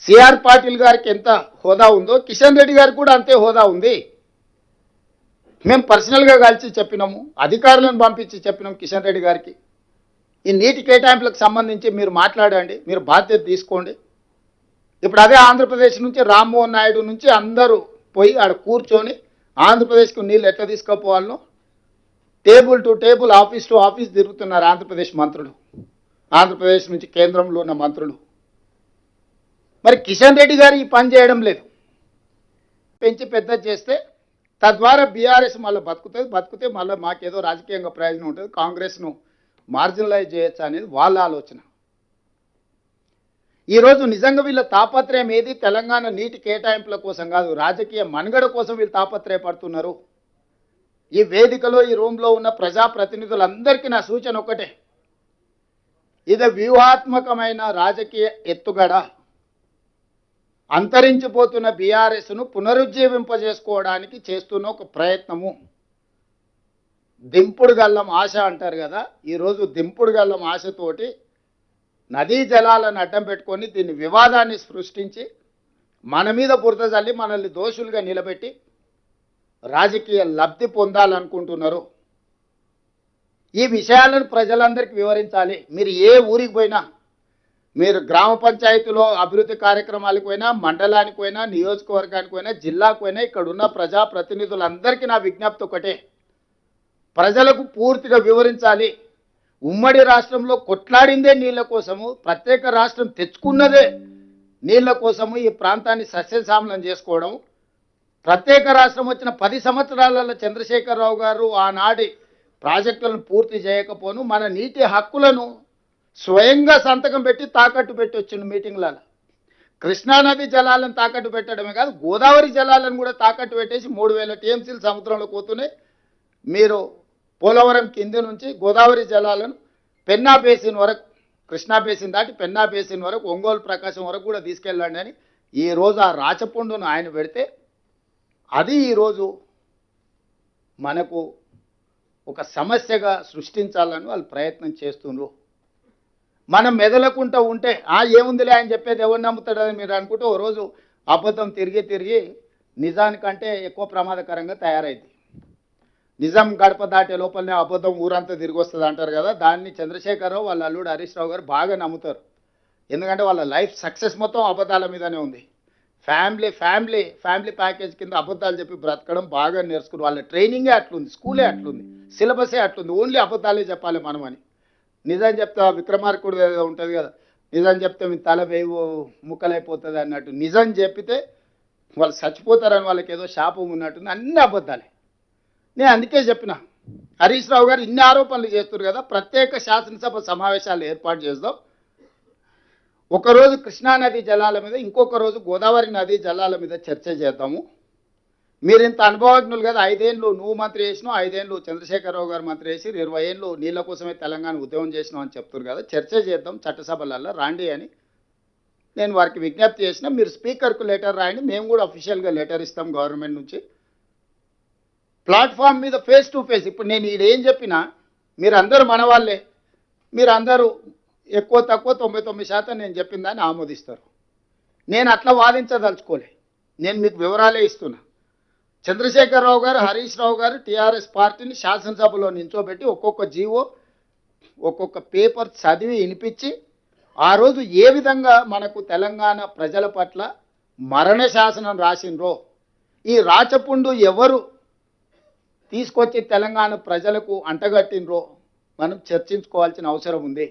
CR Patil గారికి ఎంత హోదా ఉందో కిషన్ రెడ్డి గారికి కూడా అంతే హోదా ఉంది. మేము పర్సనల్గా కలిసి చెప్పినాము, అధికారులను పంపించి చెప్పినాం కిషన్ రెడ్డి గారికి, ఈ నీటి కేటాయింపులకు సంబంధించి మీరు మాట్లాడండి, మీరు బాధ్యత తీసుకోండి. ఇప్పుడు అదే ఆంధ్రప్రదేశ్ నుంచి రామ్మోహన్ నాయుడు నుంచి అందరూ పోయి ఆడ కూర్చొని ఆంధ్రప్రదేశ్కు నీళ్ళు ఎట్లా తీసుకుపోవాలనో table to table, office to office తిరుగుతున్నారు ఆంధ్రప్రదేశ్ మంత్రులు, ఆంధ్రప్రదేశ్ నుంచి కేంద్రంలో ఉన్న మంత్రులు. మరి కిషన్ రెడ్డి గారు ఈ పని చేయడం లేదు. పెంచి పెద్ద చేస్తే తద్వారా బీఆర్ఎస్ మళ్ళీ బతుకుతే మళ్ళీ మాకేదో రాజకీయంగా ప్రయోజనం ఉంటుంది, కాంగ్రెస్ను మార్జినలైజ్ చేయొచ్చు అనేది వాళ్ళ ఆలోచన. ఈరోజు నిజంగా వీళ్ళ తాపత్రయం ఏది తెలంగాణ నీటి కేటాయింపుల కోసం కాదు, రాజకీయ మనుగడ కోసం వీళ్ళు తాపత్రయపడుతున్నారు. ఈ వేదికలో ఈ రూమ్లో ఉన్న ప్రజాప్రతినిధులందరికీ నా సూచన ఒకటే, ఇది వ్యూహాత్మకమైన రాజకీయ ఎత్తుగడ. అంతరించిపోతున్న బీఆర్ఎస్ను పునరుజ్జీవింపజేసుకోవడానికి చేస్తున్న ఒక ప్రయత్నము. దింపుడు గల్లం ఆశ అంటారు కదా, ఈరోజు దింపుడు గల్లం ఆశతోటి నదీ జలాలను అడ్డం పెట్టుకొని దీన్ని వివాదాన్ని సృష్టించి మన మీద బురద జల్లి మనల్ని దోషులుగా నిలబెట్టి రాజకీయ లబ్ధి పొందాలనుకుంటున్నారు. ఈ విషయాలను ప్రజలందరికీ వివరించాలి. మీరు ఏ ఊరికి పోయినా, మీరు గ్రామ పంచాయతీలో అభివృద్ధి కార్యక్రమాలకు పోయినా, మండలానికి పోయినా, నియోజకవర్గానికి పోయినా, జిల్లాకు పోయినా, ఇక్కడ ఉన్న ప్రజాప్రతినిధులందరికీ నా విజ్ఞప్తి ఒకటే, ప్రజలకు పూర్తిగా వివరించాలి. ఉమ్మడి రాష్ట్రంలో కొట్లాడిందే నీళ్ల కోసము, ప్రత్యేక రాష్ట్రం తెచ్చుకున్నదే నీళ్ల కోసము, ఈ ప్రాంతాన్ని సస్యశ్యామలం చేసుకోవడం. ప్రత్యేక రాష్ట్రం వచ్చిన 10 సంవత్సరాలలో చంద్రశేఖరరావు గారు ఆనాటి ప్రాజెక్టులను పూర్తి చేయకపోను మన నీటి హక్కులను స్వయంగా సంతకం పెట్టి తాకట్టు పెట్టి వచ్చిన మీటింగ్లలో. కృష్ణానది జలాలను తాకట్టు పెట్టడమే కాదు, గోదావరి జలాలను కూడా తాకట్టు పెట్టేసి 3000 టీఎంసీలు సముద్రంలో పోతూనే మీరు పోలవరం కింది నుంచి గోదావరి జలాలను పెన్నా బేసిన్ వరకు, కృష్ణా బేసిన్ దాటి పెన్నా బేసిన్ వరకు, ఒంగోలు ప్రకాశం వరకు కూడా తీసుకెళ్ళండి అని ఈరోజు ఆ రాచపుండును ఆయన పెడితే అది ఈరోజు మనకు ఒక సమస్యగా సృష్టించాలని వాళ్ళు ప్రయత్నం చేస్తున్నారు. మనం మెదలకుంటూ ఉంటే ఏముందిలే ఆయన చెప్పేది ఎవరు నమ్ముతాడని మీరు అనుకుంటే ఓ రోజు అబద్ధం తిరిగి నిజానికంటే ఎక్కువ ప్రమాదకరంగా తయారైంది. నిజం గడప దాటే లోపలనే అబద్ధం ఊరంతా తిరిగి వస్తుంది అంటారు కదా, దాన్ని చంద్రశేఖరరావు వాళ్ళ అల్లుడు హరీష్ రావు గారు బాగా నమ్ముతారు. ఎందుకంటే వాళ్ళ లైఫ్ సక్సెస్ మొత్తం అబద్ధాల మీదనే ఉంది. ఫ్యామిలీ ప్యాకేజ్ కింద అబద్ధాలు చెప్పి బ్రతకడం బాగా నేర్చుకుని వాళ్ళ ట్రైనింగే అట్లుంది, స్కూలే అట్లుంది, సిలబసే అట్లుంది, ఓన్లీ అబద్ధాలే చెప్పాలి మనం అని. నిజం చెప్తే విక్రమార్కుడు ఉంటుంది కదా, నిజం చెప్తే మీ తల వేవు ముక్కలైపోతుంది అన్నట్టు, నిజం చెప్పితే వాళ్ళు చచ్చిపోతారని వాళ్ళకి ఏదో శాపం ఉన్నట్టుంది, అన్ని అబద్ధాలే. నేను అందుకే చెప్పిన హరీష్ రావు గారు ఇన్ని ఆరోపణలు చేస్తున్నారు కదా, ప్రత్యేక శాసనసభ సమావేశాలు ఏర్పాటు చేద్దాం. ఒకరోజు కృష్ణానది జలాల మీద, ఇంకొక రోజు గోదావరి నది జలాల మీద చర్చ చేద్దాము. మీరు ఇంత అనుభవజ్ఞులు కదా, 5 ఏళ్ళు నువ్వు మంత్రి చేసినావు, 5 ఏళ్ళు చంద్రశేఖరరావు గారు మంత్రి చేసి 20 ఏళ్ళు నీళ్ళ కోసమే తెలంగాణ ఉద్యమం చేసినావు అని చెప్తున్నారు కదా, చర్చ చేద్దాం చట్టసభలలో రాండి అని నేను వారికి విజ్ఞప్తి చేసిన. మీరు స్పీకర్కు లెటర్ రాయండి, మేము కూడా అఫీషియల్గా లెటర్ ఇస్తాం గవర్నమెంట్ నుంచి. ప్లాట్ఫామ్ మీద ఫేస్ టు ఫేస్, ఇప్పుడు నేను ఏం చెప్పినా మీరందరూ మన వాళ్ళే, మీరందరూ ఎక్కువ తక్కువ 99% నేను చెప్పిన దాన్ని ఆమోదిస్తారు. నేను అట్లా వాదించదలుచుకోలే, నేను మీకు వివరాలే ఇస్తున్నా. చంద్రశేఖరరావు గారు, హరీష్ రావు గారు టీఆర్ఎస్ పార్టీని శాసనసభలో నించోబెట్టి ఒక్కొక్క జీవో, ఒక్కొక్క పేపర్ చదివి వినిపించి ఆ రోజు ఏ విధంగా మనకు తెలంగాణ ప్రజల పట్ల మరణ శాసనం రాసినరో, ఈ రాచపుండు ఎవరు తీసుకొచ్చి తెలంగాణ ప్రజలకు అంటగట్టినరో మనం చర్చించుకోవాల్సిన అవసరం ఉంది.